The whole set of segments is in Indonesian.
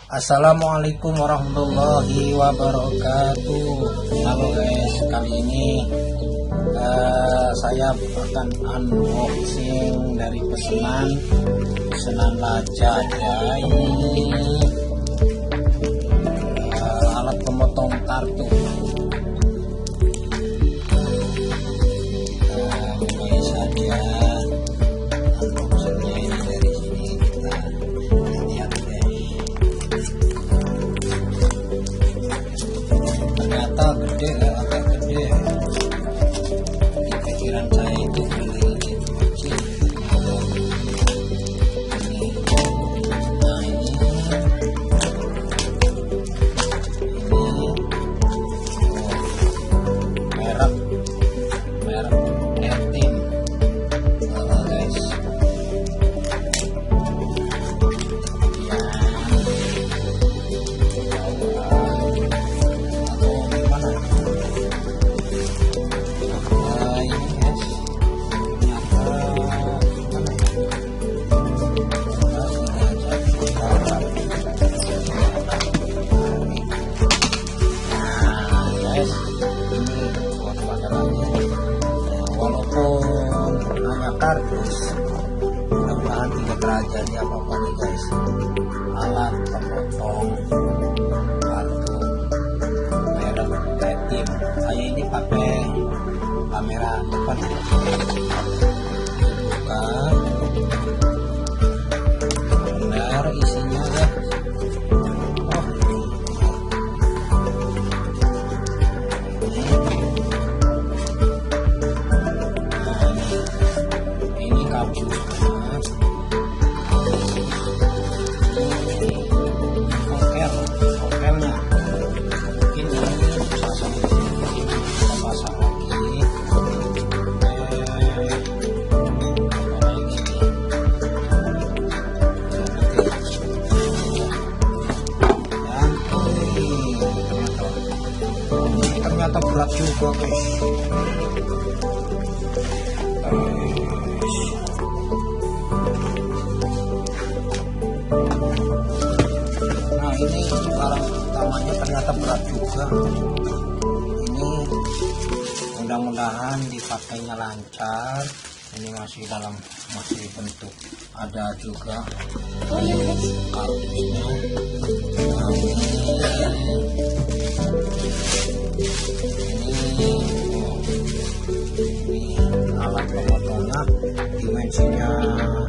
Assalamualaikum warahmatullahi wabarakatuh. Halo guys, kali ini saya akan unboxing dari pesanan Lajat ya. Ini alat pemotong kartu. Mulai saja unboxingnya ini dari sini, kita lihat guys. Ternyata gede ya, agak gede. Di pikiran saya itu beli gitu kecil. Nah ini merek Etim guys. Walaupun hanya kardus, mudah-mudahan tidak terjadi apa-apa nih guys. Alat pemotong kartu merek Etim. Saya ini pakai kamera depan. Buka, benar isinya ya. Okelnya mungkin ini pasang lagi. Ternyata berat juga guys. Nah ini barang utamanya ternyata berat juga. Ini mudah-mudahan dipakainya lancar. Ini masih bentuk, ada juga kartusnya. Nah, ini alat pemotongnya, dimensinya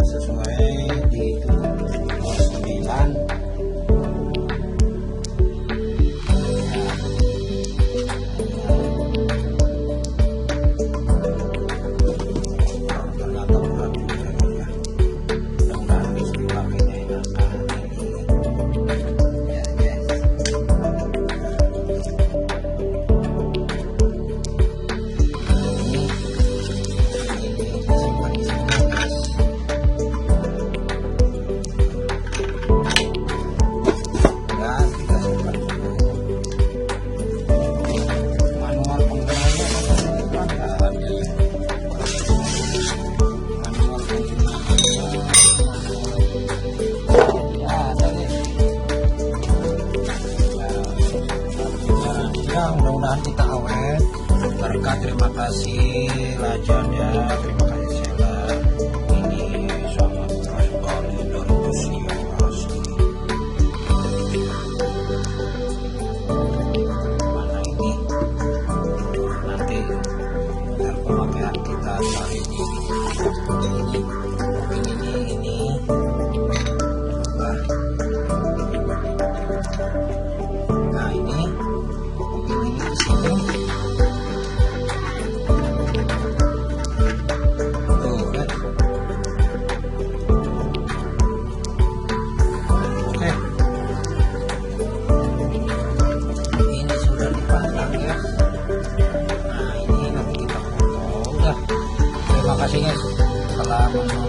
sesuai di 9. Mudah-mudahan kita awet berkah. Terima kasih Lajat ya, terima kasih Sela. Ini sangat keren sekali dan antusias. Mana ini nanti biar pemakaian kita hari ini. Nah ini di sini tuh kan. Oke, ini sudah dipasang ya. Nah ini nanti kita foto. Udah, terima kasih guys telah menonton.